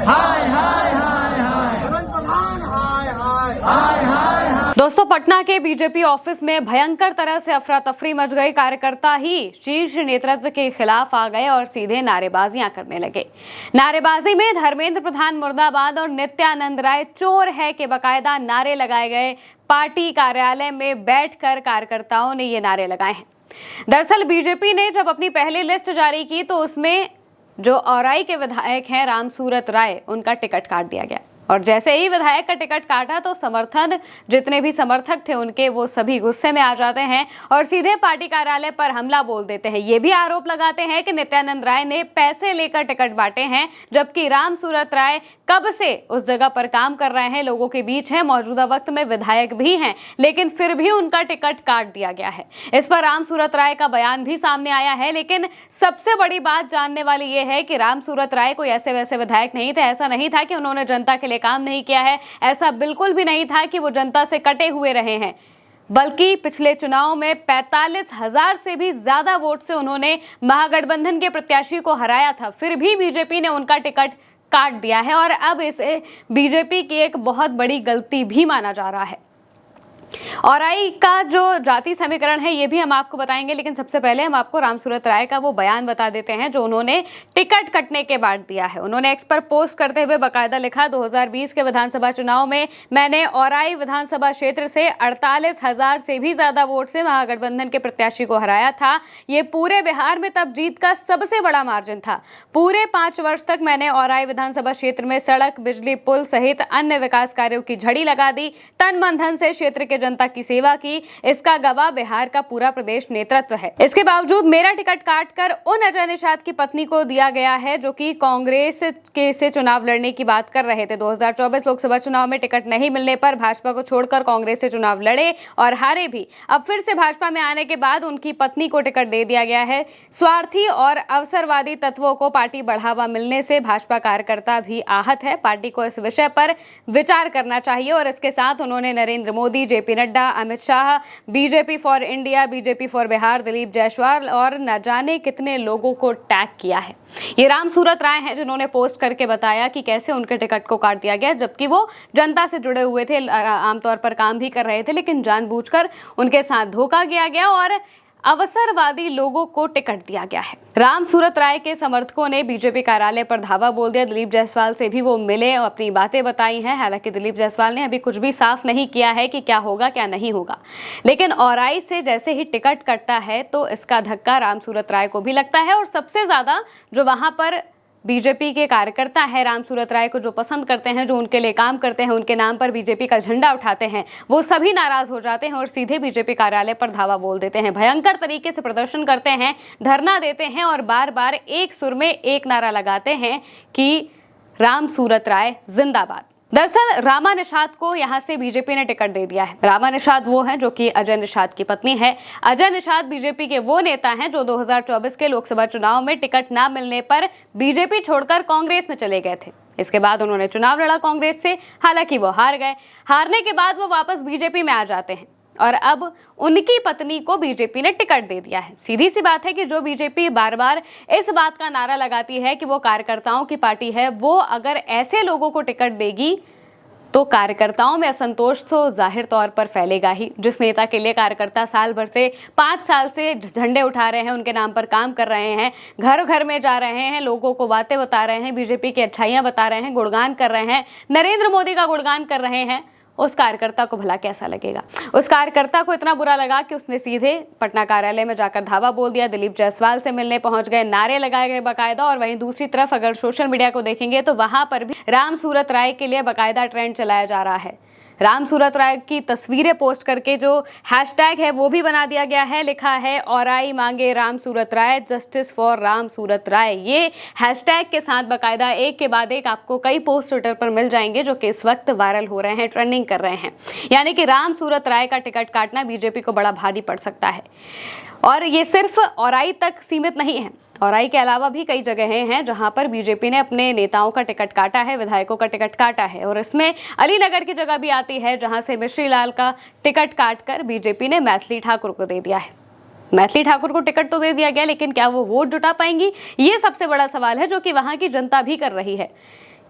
हाय हाय हाय हाय प्रधान हाय हाय हाय हाय हाय। दोस्तों, पटना के BJP office में भयंकर तरह से अफरा तफरी मच गई। कार्यकर्ता ही शीर्ष नेतृत्व के खिलाफ आ गए और सीधे नारेबाजियां करने लगे। नारेबाजी में धर्मेंद्र प्रधान मुर्दाबाद और नित्यानंद राय चोर है के बकायदा नारे लगाए गए। पार्टी कार्यालय में बैठकर कार्यकर्ताओं ने ये नारे लगाए हैं। दरअसल बीजेपी ने जब अपनी पहली लिस्ट जारी की तो उसमें जो औराई के विधायक हैं रामसूरत राय, उनका टिकट काट दिया गया। और जैसे ही विधायक का टिकट काटा तो समर्थन जितने भी समर्थक थे उनके, वो सभी गुस्से में आ जाते हैं और सीधे पार्टी कार्यालय पर हमला बोल देते हैं। ये भी आरोप लगाते हैं कि नित्यानंद राय ने पैसे लेकर टिकट बांटे हैं, जबकि रामसूरत राय कब से उस जगह पर काम कर रहे हैं, लोगों के बीच हैं, मौजूदा वक्त में विधायक भी हैं, लेकिन फिर भी उनका टिकट काट दिया गया है। इस पर रामसूरत राय का बयान भी सामने आया है। लेकिन सबसे बड़ी बात जानने वाली ये है कि रामसूरत राय कोई ऐसे वैसे विधायक नहीं थे। ऐसा नहीं था कि उन्होंने जनता के लिए काम नहीं किया है, ऐसा बिल्कुल भी नहीं था कि वो जनता से कटे हुए रहे हैं, बल्कि पिछले चुनाव में 45,000 से भी ज्यादा वोट से उन्होंने महागठबंधन के प्रत्याशी को हराया था। फिर भी बीजेपी ने उनका टिकट काट दिया है और अब इसे बीजेपी की एक बहुत बड़ी गलती भी माना जा रहा है। औराई का जो जाति समीकरण है ये भी हम आपको बताएंगे, लेकिन सबसे पहले हम आपको रामसूरत राय का वो बयान बता देते हैं जो उन्होंने टिकट कटने के बाद दिया है। उन्होंने एक्स पर पोस्ट करते हुए बाकायदा लिखा, 2020 के विधानसभा चुनाव में मैंने औराई विधानसभा क्षेत्र से 48,000 से भी ज्यादा वोट से महागठबंधन के प्रत्याशी को हराया था। ये पूरे बिहार में तब जीत का सबसे बड़ा मार्जिन था। पूरे 5 वर्ष तक मैंने औराई विधानसभा क्षेत्र में सड़क, बिजली, पुल सहित अन्य विकास कार्यों की झड़ी लगा दी, तन मन धन से क्षेत्र के जनता की सेवा की। इसका गवाह बिहार का पूरा प्रदेश नेतृत्व है। इसके बावजूद मेरा टिकट काटकर उन अजय निषाद की पत्नी को दिया गया है जो कि कांग्रेस के से चुनाव लड़ने की बात कर रहे थे। 2024 लोकसभा चुनाव में टिकट नहीं मिलने पर भाजपा को छोड़कर कांग्रेस से चुनाव लड़े और हारे भी। अब फिर से भाजपा में आने के बाद उनकी पत्नी को टिकट दे दिया गया है। स्वार्थी और अवसरवादी तत्वों को पार्टी बढ़ावा मिलने से भाजपा कार्यकर्ता भी आहत है। पार्टी को इस विषय पर विचार करना चाहिए। और इसके साथ उन्होंने Narendra Modi, JP Nadda, Amit Shah, BJP for India, BJP for Bihar, Dilip Jaiswal और न जाने कितने लोगों को टैग किया है। ये रामसूरत राय हैं जिन्होंने पोस्ट करके बताया कि कैसे उनके टिकट को काट दिया गया, जबकि वो जनता से जुड़े हुए थे, आमतौर पर काम भी कर रहे थे, लेकिन जानबूझकर उनके साथ धोखा किया गया और अवसरवादी लोगों को टिकट दिया गया है। रामसूरत राय के समर्थकों ने बीजेपी कार्यालय पर धावा बोल दिया। दिलीप जायसवाल से भी वो मिले और अपनी बातें बताई हैं। हालांकि दिलीप जायसवाल ने अभी कुछ भी साफ नहीं किया है कि क्या होगा क्या नहीं होगा, लेकिन औराई से जैसे ही टिकट कटता है तो इसका धक्का रामसूरत राय को भी लगता है। और सबसे ज्यादा जो वहां पर बीजेपी के कार्यकर्ता है, रामसूरत राय को जो पसंद करते हैं, जो उनके लिए काम करते हैं, उनके नाम पर बीजेपी का झंडा उठाते हैं, वो सभी नाराज हो जाते हैं और सीधे बीजेपी कार्यालय पर धावा बोल देते हैं, भयंकर तरीके से प्रदर्शन करते हैं, धरना देते हैं और बार बार एक सुर में एक नारा लगाते हैं कि रामसूरत राय जिंदाबाद। दरअसल रामा निषाद को यहां से बीजेपी ने टिकट दे दिया है। रामा निषाद वो हैं जो कि अजय निषाद की पत्नी है। अजय निषाद बीजेपी के वो नेता हैं जो 2024 के लोकसभा चुनाव में टिकट ना मिलने पर बीजेपी छोड़कर कांग्रेस में चले गए थे। इसके बाद उन्होंने चुनाव लड़ा कांग्रेस से, हालांकि वो हार गए। हारने के बाद वो वापस बीजेपी में आ जाते हैं और अब उनकी पत्नी को बीजेपी ने टिकट दे दिया है। सीधी सी बात है कि जो बीजेपी बार बार इस बात का नारा लगाती है कि वो कार्यकर्ताओं की पार्टी है, वो अगर ऐसे लोगों को टिकट देगी तो कार्यकर्ताओं में असंतोष तो जाहिर तौर पर फैलेगा ही। जिस नेता के लिए कार्यकर्ता साल भर से 5 साल से झंडे उठा रहे हैं, उनके नाम पर काम कर रहे हैं, घर घर में जा रहे हैं, लोगों को बातें बता रहे हैं, बीजेपी की अच्छाइयां बता रहे हैं, गुणगान कर रहे हैं, नरेंद्र मोदी का गुणगान कर रहे हैं, उस कार्यकर्ता को भला कैसा लगेगा। उस कार्यकर्ता को इतना बुरा लगा कि उसने सीधे पटना कार्यालय में जाकर धावा बोल दिया, दिलीप जायसवाल से मिलने पहुंच गए, नारे लगाए गए बाकायदा। और वहीं दूसरी तरफ अगर सोशल मीडिया को देखेंगे तो वहां पर भी रामसूरत राय के लिए बाकायदा ट्रेंड चलाया जा रहा है। रामसूरत राय की तस्वीरें पोस्ट करके जो हैशटैग है वो भी बना दिया गया है। लिखा है औराई मांगे रामसूरत राय, जस्टिस फॉर रामसूरत राय। ये हैशटैग के साथ बाकायदा एक के बाद एक आपको कई पोस्ट ट्विटर पर मिल जाएंगे जो कि इस वक्त वायरल हो रहे हैं, ट्रेंडिंग कर रहे हैं। यानी कि रामसूरत राय का टिकट काटना बीजेपी को बड़ा भारी पड़ सकता है। और ये सिर्फ औराई तक सीमित नहीं है, औराई के अलावा भी कई जगहें हैं जहां पर बीजेपी ने अपने नेताओं का टिकट काटा है, विधायकों का टिकट काटा है। और इसमें अलीनगर की जगह भी आती है जहां से मिश्री लाल का टिकट काटकर बीजेपी ने मैथिली ठाकुर को दे दिया है। मैथिली ठाकुर को टिकट तो दे दिया गया, लेकिन क्या वो वोट जुटा पाएंगी, ये सबसे बड़ा सवाल है जो कि वहां की जनता भी कर रही है।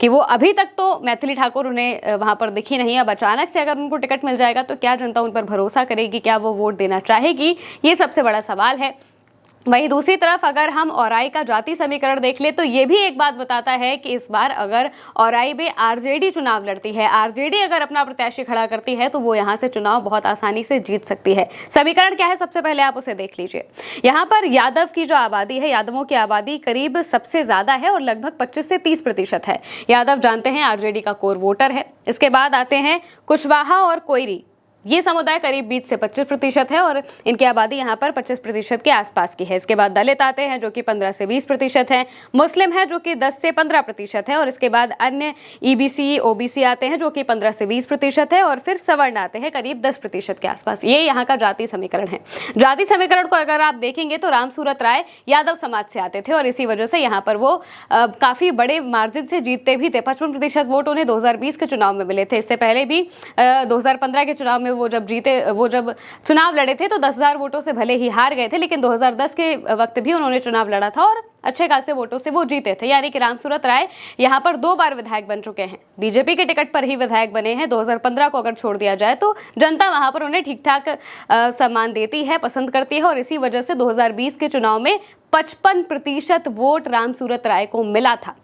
कि वो अभी तक तो मैथिली ठाकुर उन्हें वहाँ पर दिखी नहीं। अब अचानक से अगर उनको टिकट मिल जाएगा तो क्या जनता उन पर भरोसा करेगी, क्या वो वोट देना चाहेगी, ये सबसे बड़ा सवाल है। वहीं दूसरी तरफ अगर हम औराई का जाति समीकरण देख ले तो ये भी एक बात बताता है कि इस बार अगर औराई में आरजेडी चुनाव लड़ती है, आरजेडी अगर अपना प्रत्याशी खड़ा करती है तो वो यहाँ से चुनाव बहुत आसानी से जीत सकती है। समीकरण क्या है, सबसे पहले आप उसे देख लीजिए। यहाँ पर यादव की जो आबादी है, यादवों की आबादी करीब सबसे ज्यादा है और लगभग 25 से 30% है। यादव जानते हैं आरजेडी का कोर वोटर है। इसके बाद आते हैं कुशवाहा और कोयरी, ये समुदाय करीब 20 से 25% है और इनकी आबादी यहाँ पर 25% के आसपास की है। इसके बाद दलित आते हैं जो कि 15 से 20% है, मुस्लिम है जो कि 10 से 15% है और इसके बाद अन्य ईबीसी ओबीसी आते हैं जो कि 15 से 20% है और फिर सवर्ण आते हैं करीब 10% के आसपास। ये यहाँ का जाति समीकरण है। जाति समीकरण को अगर आप देखेंगे तो रामसूरत राय यादव समाज से आते थे और इसी वजह से यहाँ पर वो काफी बड़े मार्जिन से जीतते भी थे। 55% वोट उन्हें 2020 के चुनाव में मिले थे। इससे पहले भी 2015 के चुनाव में वो जब चुनाव लड़े थे तो 10,000 वोटों से भले ही हार गए थे, लेकिन 2010 के वक्त भी उन्होंने चुनाव लड़ा था और अच्छे खासे वोटों से वो जीते थे। यानी कि रामसूरत राय यहाँ पर 2 बार विधायक बन चुके हैं। बीजेपी के टिकट पर ही विधायक बने हैं। 2015 को अगर छोड़ दिया जाए तो जनता वहां पर उन्हें ठीक ठाक सम्मान देती है, पसंद करती है और इसी वजह से 2020 के चुनाव में 55% वोट रामसूरत राय को मिला था।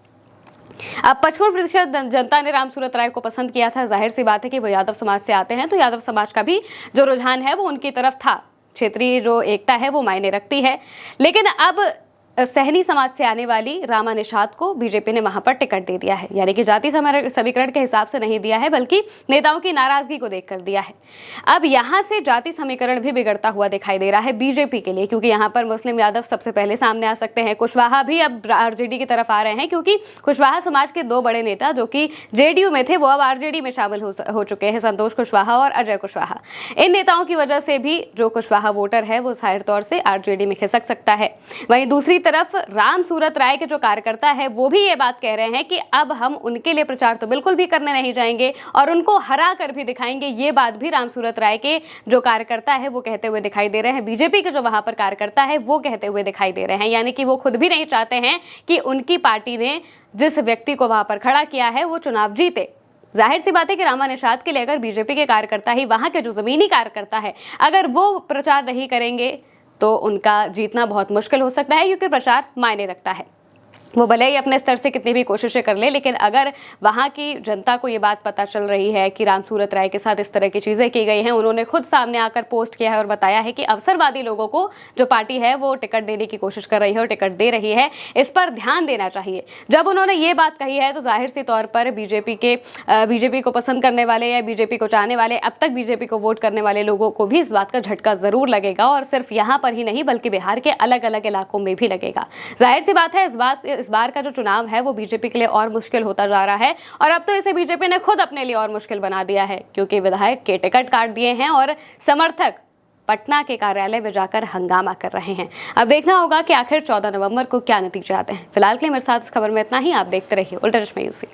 अब 55% जनता ने रामसूरत राय को पसंद किया था। जाहिर सी बात है कि वो यादव समाज से आते हैं तो यादव समाज का भी जो रुझान है वो उनकी तरफ था। क्षेत्रीय जो एकता है वो मायने रखती है। लेकिन अब सहनी समाज से आने वाली रामा निषाद को बीजेपी ने वहां पर टिकट दे दिया है। यानी कि जाति समीकरण के हिसाब से नहीं दिया है बल्कि नेताओं की नाराजगी को देखकर दिया है। अब यहां से जाति समीकरण भी बिगड़ता हुआ दिखाई दे रहा है बीजेपी के लिए, क्योंकि यहां पर मुस्लिम यादव सबसे पहले सामने आ सकते हैं। कुशवाहा भी अब आरजेडी की तरफ आ रहे हैं क्योंकि कुशवाहा समाज के 2 बड़े नेता जो कि जेडीयू में थे वो अब आरजेडी में शामिल हो चुके हैं, संतोष कुशवाहा और अजय कुशवाहा। इन नेताओं की वजह से भी जो कुशवाहा वोटर है वो जाहिर तौर से आरजेडी में खिसक सकता है। वहीं दूसरी तरफ रामसूरत राय के जो कार्यकर्ता है वो भी ये बात कह रहे हैं कि अब हम उनके लिए प्रचार तो बिल्कुल भी करने नहीं जाएंगे और उनको हरा कर भी दिखाएंगे। ये बात भी रामसूरत राय के जो कार्यकर्ता है वो कहते हुए दिखाई दे रहे हैं। बीजेपी के जो वहां पर कार्यकर्ता है वो कहते हुए दिखाई दे रहे हैं। यानी कि वो खुद भी नहीं चाहते हैं कि उनकी पार्टी ने जिस व्यक्ति को वहां पर खड़ा किया है वो चुनाव जीते। जाहिर सी बात है कि रामा निषाद के लिए अगर बीजेपी के कार्यकर्ता ही, वहां के जो जमीनी कार्यकर्ता है, अगर वो प्रचार नहीं करेंगे तो उनका जीतना बहुत मुश्किल हो सकता है, क्योंकि प्रचार मायने रखता है। वो भले ही अपने स्तर से कितनी भी कोशिशें कर ले, लेकिन अगर वहाँ की जनता को ये बात पता चल रही है कि रामसूरत राय के साथ इस तरह की चीज़ें की गई हैं, उन्होंने खुद सामने आकर पोस्ट किया है और बताया है कि अवसरवादी लोगों को जो पार्टी है वो टिकट देने की कोशिश कर रही है और टिकट दे रही है, इस पर ध्यान देना चाहिए। जब उन्होंने ये बात कही है तो जाहिर सी तौर पर बीजेपी को पसंद करने वाले या बीजेपी को चाहने वाले, अब तक बीजेपी को वोट करने वाले लोगों को भी इस बात का झटका जरूर लगेगा और सिर्फ यहाँ पर ही नहीं बल्कि बिहार के अलग अलग इलाकों में भी लगेगा। जाहिर सी बात है इस बार का जो चुनाव है वो बीजेपी के लिए और मुश्किल होता जा रहा है और अब तो इसे बीजेपी ने खुद अपने लिए और मुश्किल बना दिया है, क्योंकि विधायक के टिकट काट दिए हैं और समर्थक पटना के कार्यालय में जाकर हंगामा कर रहे हैं। अब देखना होगा कि आखिर 14 नवंबर को क्या नतीजे आते हैं। फिलहाल के लिए मेरे साथ इस खबर में इतना ही। आप देखते रहिए उल्टा चश्मा यूसी।